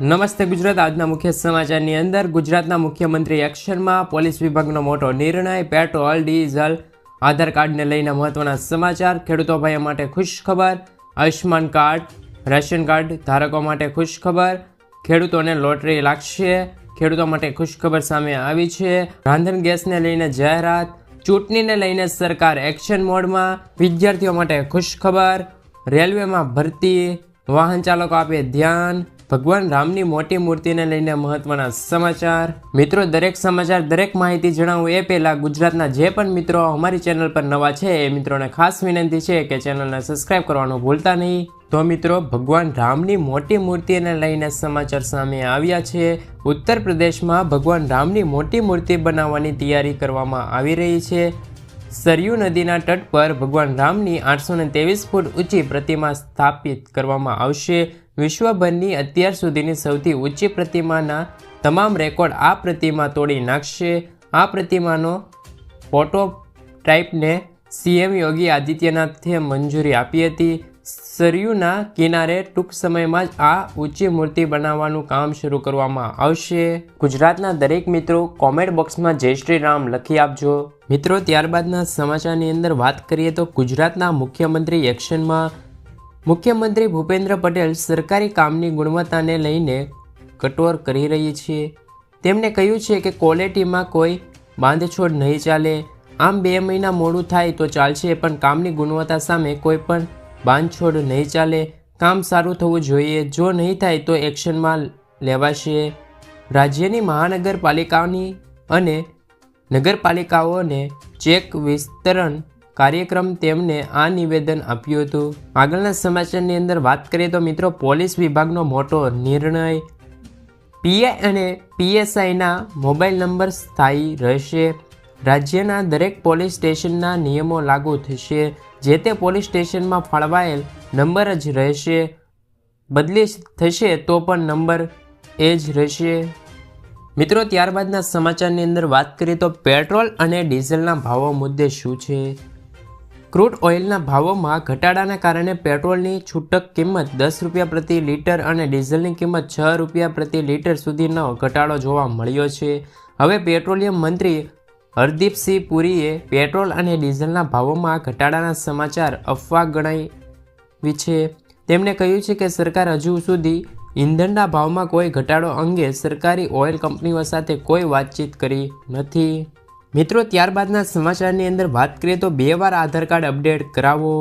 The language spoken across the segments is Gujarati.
નમસ્તે ગુજરાત. આજના મુખ્ય સમાચારની અંદર ગુજરાતના મુખ્યમંત્રી એક્શનમાં, પોલીસ વિભાગનો મોટો નિર્ણય, પેટ્રોલ ડીઝલ આધાર કાર્ડને લઈને મહત્વના સમાચાર, ખેડૂતો ભાઈઓ માટે ખુશ ખબર, આયુષ્માન કાર્ડ રેશન કાર્ડ ધારકો માટે ખુશ ખબર, ખેડૂતોને લોટરી લાગશે, ખેડૂતો માટે ખુશ ખબર સામે આવી છે. રાંધણ ગેસને લઈને જાહેરાત, ચૂંટણીને લઈને સરકાર એક્શન મોડમાં, વિદ્યાર્થીઓ માટે ખુશ ખબર, રેલવેમાં ભરતી, વાહન ચાલકો આપે ધ્યાન, ભગવાન રામની મોટી મૂર્તિને લઈને મહત્વના સમાચાર. મિત્રો, દરેક સમાચાર, દરેક માહિતી જણાવું એ પહેલાં ગુજરાતના જે પણ મિત્રો અમારી ચેનલ પર નવા છે એ મિત્રોને ખાસ વિનંતી છે કે ચેનલને સબસ્ક્રાઈબ કરવાનું ભૂલતા નહીં. તો મિત્રો, ભગવાન રામની મોટી મૂર્તિને લઈને સમાચાર સામે આવ્યા છે. ઉત્તર પ્રદેશમાં ભગવાન રામની મોટી મૂર્તિ બનાવવાની તૈયારી કરવામાં આવી રહી છે. સરયુ નદીના તટ પર ભગવાન રામની 823 ફૂટ ઊંચી પ્રતિમા સ્થાપિત કરવામાં આવશે. વિશ્વભરની અત્યાર સુધીની સૌથી ઊંચી પ્રતિમાના તમામ રેકોર્ડ આ પ્રતિમા તોડી નાખશે. આ પ્રતિમાનો પ્રોટોટાઇપને સીએમ યોગી આદિત્યનાથે મંજૂરી આપી હતી. સરયુના કિનારે ટૂંક સમયમાં જ આ ઊંચી મૂર્તિ બનાવવાનું કામ શરૂ કરવામાં આવશે. ગુજરાતના દરેક મિત્રો કોમેન્ટ બોક્સમાં જય શ્રી રામ લખી આપજો. મિત્રો, ત્યારબાદના સમાચારની અંદર વાત કરીએ તો ગુજરાતના મુખ્યમંત્રી એક્શનમાં. મુખ્યમંત્રી ભૂપેન્દ્ર પટેલ સરકારી કામની ગુણવત્તાને લઈને કટોર કરી રહી છે. તેમણે કહ્યું છે કે ક્વોલિટીમાં કોઈ બાંધછોડ નહીં ચાલે. આમ 2 મહિના મોડું થાય તો ચાલશે, પણ કામની ગુણવત્તા સામે કોઈ પણ બાંધછોડ નહીં ચાલે. કામ સારું થવું જોઈએ. જો નહીં થાય તો એક્શનમાં લેવાશે. રાજ્યની મહાનગરપાલિકાઓની અને નગરપાલિકાઓને ચેક વિસ્તરણ કાર્યક્રમ તેમને આ નિવેદન આપ્યું હતું. આગળના સમાચારની અંદર વાત કરીએ તો મિત્રો, પોલીસ વિભાગનો મોટો નિર્ણય. પીઆઈ અને પીએસઆઈના મોબાઈલ નંબર સ્થાયી રહેશે. રાજ્યના દરેક પોલીસ સ્ટેશનના નિયમો લાગુ થશે. જે તે પોલીસ સ્ટેશનમાં ફાળવાયેલ નંબર જ રહેશે. બદલી થશે તો પણ નંબર એ જ રહેશે. મિત્રો, ત્યારબાદના સમાચારની અંદર વાત કરીએ તો પેટ્રોલ અને ડીઝલના ભાવો મુદ્દે શું છે. ક્રૂડ ઓઇલના ભાવોમાં ઘટાડાના કારણે પેટ્રોલની છૂટક કિંમત 10 રૂપિયા પ્રતિ લીટર અને ડીઝલની કિંમત 6 રૂપિયા પ્રતિ લીટર સુધીનો ઘટાડો જોવા મળ્યો છે. હવે પેટ્રોલિયમ મંત્રી હરદીપસિંહ પુરીએ પેટ્રોલ અને ડીઝલના ભાવોમાં ઘટાડાના સમાચાર અફવા ગણાવી છે. તેમણે કહ્યું છે કે સરકાર હજુ સુધી ઈંધણના ભાવમાં કોઈ ઘટાડો અંગે સરકારી ઓઇલ કંપનીઓ સાથે કોઈ વાતચીત કરી નથી. મિત્રો, ત્યારબાદના સમાચારની અંદર વાત કરીએ તો 2 વાર આધાર કાર્ડ અપડેટ કરાવો.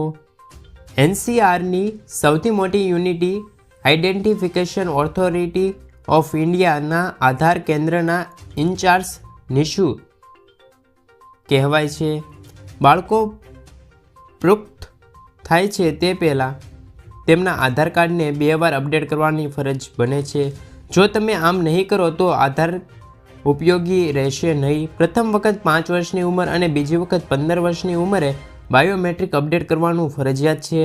એનસીઆરની સૌથી મોટી યુનિટી આઇડેન્ટિફિકેશન ઓથોરિટી ઓફ ઇન્ડિયાના આધાર કેન્દ્રના ઇન્ચાર્જ નિશુ કહેવાય છે. બાળકો પુખ્ત થાય છે તે પહેલાં તેમના આધાર કાર્ડને 2 વાર અપડેટ કરવાની ફરજ બને છે. જો તમે આમ નહીં કરો તો આધાર ઉપયોગી રહેશે નહીં. પ્રથમ વખત 5 વર્ષની ઉંમર અને બીજી વખત 15 વર્ષની ઉંમરે બાયોમેટ્રિક અપડેટ કરવાનું ફરજિયાત છે.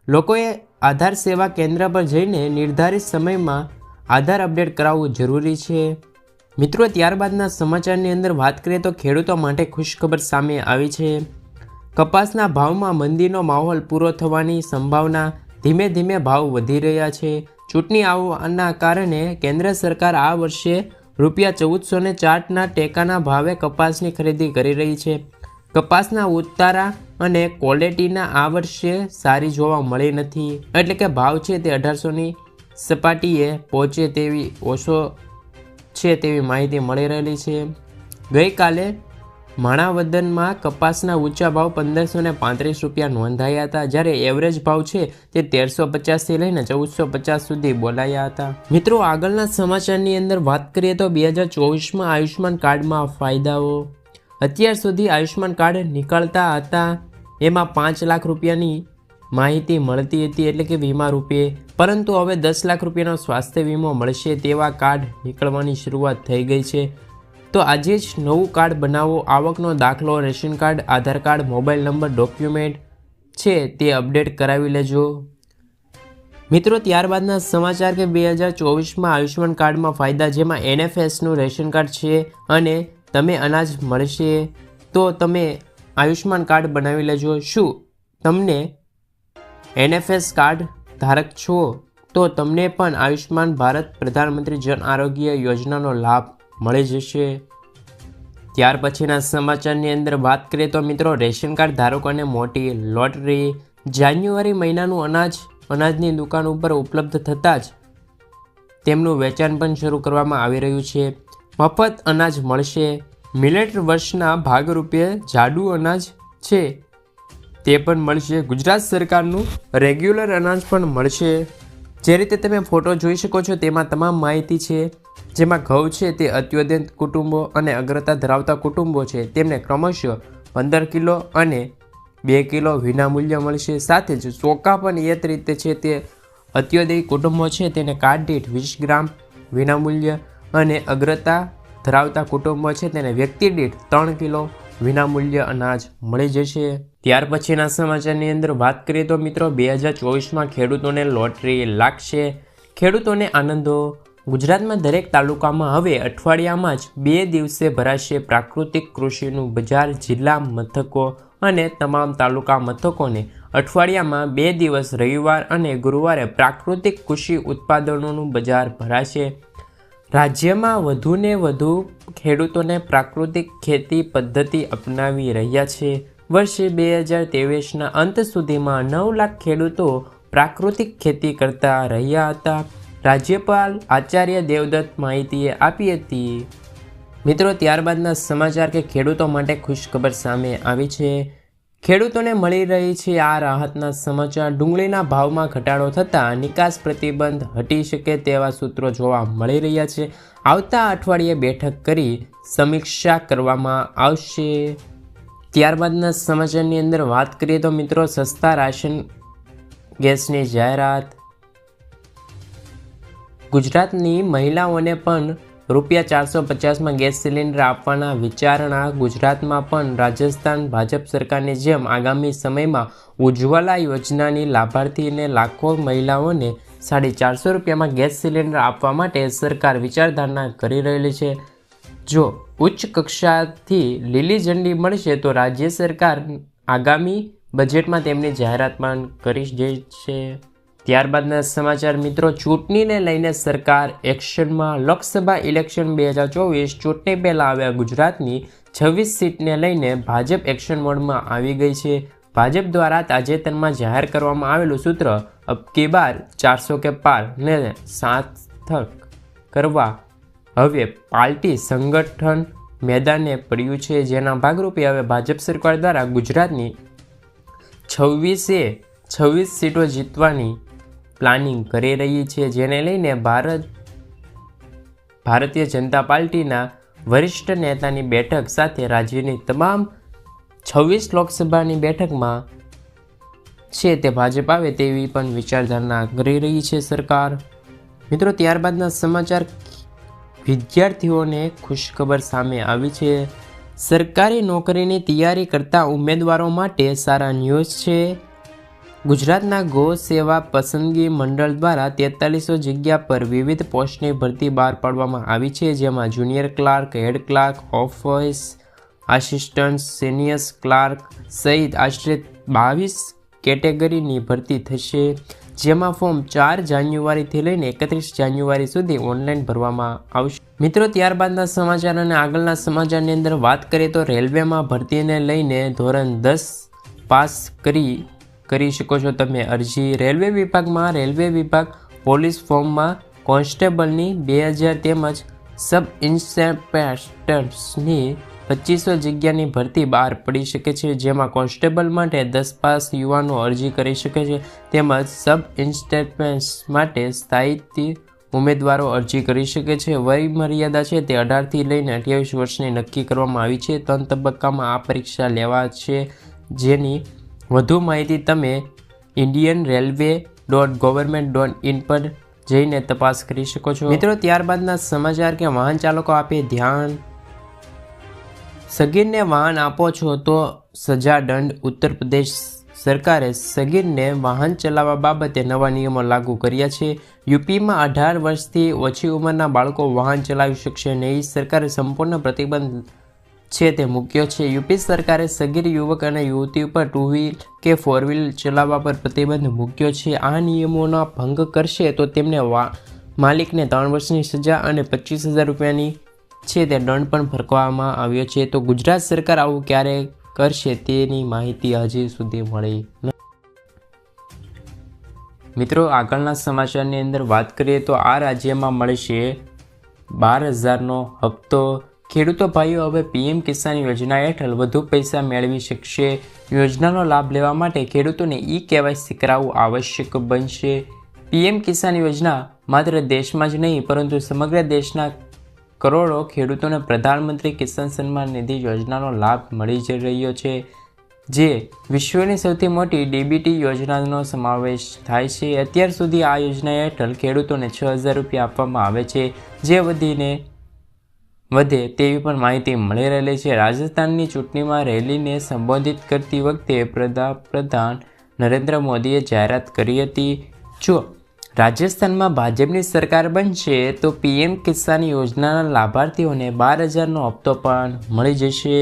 લોકોએ આધાર સેવા કેન્દ્ર પર જઈને નિર્ધારિત સમયમાં આધાર અપડેટ કરાવવું જરૂરી છે. મિત્રો, ત્યારબાદના સમાચારની અંદર વાત કરીએ તો ખેડૂતો માટે ખુશખબર સામે આવી છે. કપાસના ભાવમાં મંદીનો માહોલ પૂરો થવાની સંભાવના. ધીમે ધીમે ભાવ વધી રહ્યા છે. ચૂંટણી આવવાના કારણે કેન્દ્ર સરકાર આ વર્ષે ₹1404ના ટેકાના ભાવે કપાસની ખરીદી કરી રહી છે. કપાસના ઉતારા અને ક્વોલિટીના આ વર્ષે સારી જોવા મળી નથી. એટલે કે ભાવ છે તે 1800ની સપાટીએ પહોંચે તેવી ઓછો છે તેવી માહિતી મળી રહેલી છે. ગઈકાલે માણાવદરમાં કપાસના ઊંચા ભાવ ₹1535 નોંધાયા હતા, જ્યારે એવરેજ ભાવ છે તે 1350થી લઈને 1450 સુધી બોલાયા હતા. મિત્રો, આગળના સમાચારની અંદર વાત કરીએ તો 2024માં આયુષ્માન કાર્ડમાં ફાયદાઓ. અત્યાર સુધી આયુષ્માન કાર્ડ નીકળતા હતા એમાં 5 લાખ રૂપિયાની માહિતી મળતી હતી, એટલે કે વીમા રૂપે. પરંતુ હવે 10 લાખ રૂપિયાનો સ્વાસ્થ્ય વીમો મળશે તેવા કાર્ડ નીકળવાની શરૂઆત થઈ ગઈ છે. તો આજે જ નવું કાર્ડ બનાવો. આવકનો દાખલો, રેશન કાર્ડ, આધાર કાર્ડ, મોબાઈલ નંબર, ડોક્યુમેન્ટ છે તે અપડેટ કરાવી લેજો. મિત્રો, ત્યારબાદના સમાચાર કે 2024માં આયુષ્માન કાર્ડમાં ફાયદા, જેમાં એનએફએસનું રેશન કાર્ડ છે અને તમે અનાજ મળશે તો તમે આયુષ્માન કાર્ડ બનાવી લેજો. શું તમને એનએફએસ કાર્ડ ધારક છો તો તમને પણ આયુષ્માન ભારત પ્રધાનમંત્રી જન આરોગ્ય યોજનાનો લાભ મળી જશે। ત્યાર પછીના સમાચારની અંદર વાત કરીએ તો મિત્રો, રેશન કાર્ડ ધારકોને મોટી લોટરી। જાન્યુઆરી મહિનાનું અનાજની દુકાન ઉપર ઉપલબ્ધ થતાં જ તેમનું વેચાણ પણ શરૂ કરવામાં આવી રહ્યું છે। મફત અનાજ મળશે। મિલેટ વર્ષના ભાગરૂપે જાડુ અનાજ છે તે પણ મળશે। ગુજરાત સરકારનું રેગ્યુલર અનાજ પણ મળશે। જે રીતે તમે ફોટો જોઈ શકો છો તેમાં તમામ માહિતી છે, જેમાં ઘઉં છે તે અત્યંત કુટુંબો અને અગ્રતા ધરાવતા કુટુંબો છે તેમને ક્રમશઃ 15 કિલો અને 2 કિલો વિનામૂલ્ય મળશે। સાથે જ ચોખા પણ એ જ રીતે છે તે અત્યોદય કુટુંબો છે તેને કાર્ડ દીઠ 20 ગ્રામ વિનામૂલ્ય અને અગ્રતા ધરાવતા કુટુંબો છે તેને વ્યક્તિ દીઠ 3 કિલો વિનામૂલ્ય અનાજ મળી જશે। ત્યાર પછીના સમાચારની અંદર વાત કરીએ તો મિત્રો, 2024માં ખેડૂતોને લોટરી લાગશે। ખેડૂતોને આનંદો। ગુજરાતમાં દરેક તાલુકામાં હવે અઠવાડિયામાં જ 2 દિવસે ભરાશે પ્રાકૃતિક કૃષિનું બજાર। જિલ્લા મથકો અને તમામ તાલુકા મથકોને અઠવાડિયામાં 2 દિવસ રવિવાર અને ગુરુવારે પ્રાકૃતિક કૃષિ ઉત્પાદનોનું બજાર ભરાશે। રાજ્યમાં વધુને વધુ ખેડૂતોને પ્રાકૃતિક ખેતી પદ્ધતિ અપનાવી રહ્યા છે। વર્ષે 2023ના અંત સુધીમાં 9 લાખ ખેડૂતો પ્રાકૃતિક ખેતી કરતા રહ્યા હતા। રાજ્યપાલ આચાર્ય દેવવ્રત માહિતીએ આપી હતી। મિત્રો, ત્યારબાદના સમાચાર કે ખેડૂતો માટે ખુશખબર સામે આવી છે। ખેડૂતોને મળી રહી છે આ રાહતના સમાચાર। ડુંગળીના ભાવમાં ઘટાડો થતાં નિકાસ પ્રતિબંધ હટી શકે તેવા સૂત્રો જોવા મળી રહ્યા છે। આવતા અઠવાડિયે બેઠક કરી સમીક્ષા કરવામાં આવશે। ત્યારબાદના સમાચારની અંદર વાત કરીએ તો મિત્રો, સસ્તા રાશન ગેસની જાહેરાત। ગુજરાતની મહિલાઓને પણ ₹450માં ગેસ સિલિન્ડર આપવાના વિચારણા। ગુજરાતમાં પણ રાજસ્થાન ભાજપ સરકારની જેમ આગામી સમયમાં ઉજ્જવલા યોજનાની લાભાર્થીને લાખો મહિલાઓને ₹450માં ગેસ સિલિન્ડર આપવા માટે સરકાર વિચારધારણા કરી રહેલી છે। જો ઉચ્ચ કક્ષાથી લીલી ઝંડી મળશે તો રાજ્ય સરકાર આગામી બજેટમાં તેમની જાહેરાત પણ કરી છે। ત્યારબાદના સમાચાર મિત્રો, ચૂંટણીને લઈને સરકાર એક્શનમાં। લોકસભા ઇલેક્શન 2024 ચૂંટણી પહેલાં હવે ગુજરાતની 26 સીટને લઈને ભાજપ એક્શન મોડમાં આવી ગઈ છે। ભાજપ દ્વારા તાજેતરમાં જાહેર કરવામાં આવેલું સૂત્ર અબકી બાર 400 કે પાર ને સાર્થક કરવા હવે પાર્ટી સંગઠન મેદાને પડ્યું છે, જેના ભાગરૂપે હવે ભાજપ સરકાર દ્વારા ગુજરાતની 26 સીટો જીતવાની પ્લાનિંગ કરી રહી છે, જેને લઈને ભારતીય જનતા પાર્ટીના વરિષ્ઠ નેતાની બેઠક સાથે રાજ્યની તમામ 26 લોકસભાની બેઠકમાં છે તે ભાજપ આવે તેવી પણ વિચારધારણા કરી રહી છે સરકાર। મિત્રો, ત્યારબાદના સમાચાર, વિદ્યાર્થીઓને ખુશખબર સામે આવી છે। સરકારી નોકરીની તૈયારી કરતા ઉમેદવારો માટે સારા ન્યૂઝ છે। ગુજરાતના ગૌ સેવા પસંદગી મંડળ દ્વારા 4300 જગ્યા પર વિવિધ પોસ્ટની ભરતી બહાર પાડવામાં આવી છે, જેમાં junior clerk, head clerk, office assistant, senior clerk સહિત આશરે 22 કેટેગરીની ભરતી થશે, જેમાં ફોર્મ 4 જાન્યુઆરીથી લઈને 31 જાન્યુઆરી સુધી ઓનલાઈન ભરવામાં આવશે। મિત્રો, ત્યારબાદના સમાચાર અને આગળના સમાચારની અંદર વાત કરીએ તો રેલવેમાં ભરતીને લઈને ધોરણ 10 પાસ કરી શકો છો તમે અરજી। રેલવે વિભાગ પોલીસ ફોર્મમાં કોન્સ્ટેબલની 2000 તેમજ સબ ઇન્સ્પેક્ટર્સની 2500 જગ્યાની ભરતી બહાર પડી શકે છે, જેમાં કોન્સ્ટેબલ માટે 10 પાસ યુવાનો અરજી કરી શકે છે, તેમજ સબ ઇન્સ્પેક્ટર્સ માટે સ્થાયી ઉમેદવારો અરજી કરી શકે છે। વય મર્યાદા છે તે 18થી લઈને 28 વર્ષની નક્કી કરવામાં આવી છે। 3 તબક્કામાં આ પરીક્ષા લેવાશે, જેની વધુ માહિતી તમે indianrailway.government.in પર જઈને તપાસ કરી શકો છો। મિત્રો, ત્યારબાદના સમાચાર કે વાહન ચાલકો આપે ધ્યાન, સગીરને વાહન આપો છો તો સજા દંડ। ઉત્તર પ્રદેશ સરકારે સગીરને વાહન ચલાવવા બાબતે નવા નિયમો લાગુ કર્યા છે। યુપીમાં 18 વર્ષથી ઓછી ઉંમરના બાળકો વાહન ચલાવી શકશે નહીં। સરકારે સંપૂર્ણ પ્રતિબંધ છે તે મૂક્યો છે. યુપી સરકારે સગીર યુવક અને યુવતી ઉપર 2 વ્હીલ કે 4 વ્હીલ ચલાવવા પર પ્રતિબંધ મૂક્યો છે. આ નિયમોનો ભંગ કરશે તો તેમને માલિકને 3 વર્ષની સજા અને 25,000 રૂપિયાની છે તે દંડ પણ ફરમાવવામાં આવ્યો છે. તો ગુજરાત સરકાર આવું ક્યારે કરશે તેની માહિતી હજી સુધી મળી નથી. મિત્રો, આગળના સમાચારની અંદર વાત કરીએ તો આ રાજ્યમાં મળશે 12,000નો હપ્તો. ખેડૂતો ભાઈઓ હવે પીએમ કિસાન યોજના હેઠળ વધુ પૈસા મેળવી શકશે. યોજનાનો લાભ લેવા માટે ખેડૂતોને KYC કરાવવું આવશ્યક બનશે. પીએમ કિસાન યોજના માત્ર દેશમાં જ નહીં પરંતુ સમગ્ર દેશના કરોડો ખેડૂતોને પ્રધાનમંત્રી કિસાન સન્માન નિધિ યોજનાનો લાભ મળી જઈ રહ્યો છે, જે વિશ્વની સૌથી મોટી ડીબીટી યોજનાનો સમાવેશ થાય છે. અત્યાર સુધી આ યોજના હેઠળ ખેડૂતોને 6,000 રૂપિયા આપવામાં આવે છે, જે વધે તેવી પણ માહિતી મળી રહેલી છે. રાજસ્થાનની ચૂંટણીમાં રેલીને સંબોધિત કરતી વખતે પ્રધાન નરેન્દ્ર મોદીએ જાહેરાત કરી હતી. જો રાજસ્થાનમાં ભાજપની સરકાર બનશે તો પીએમ કિસાન યોજનાના લાભાર્થીઓને 12,000નો હપ્તો પણ મળી જશે.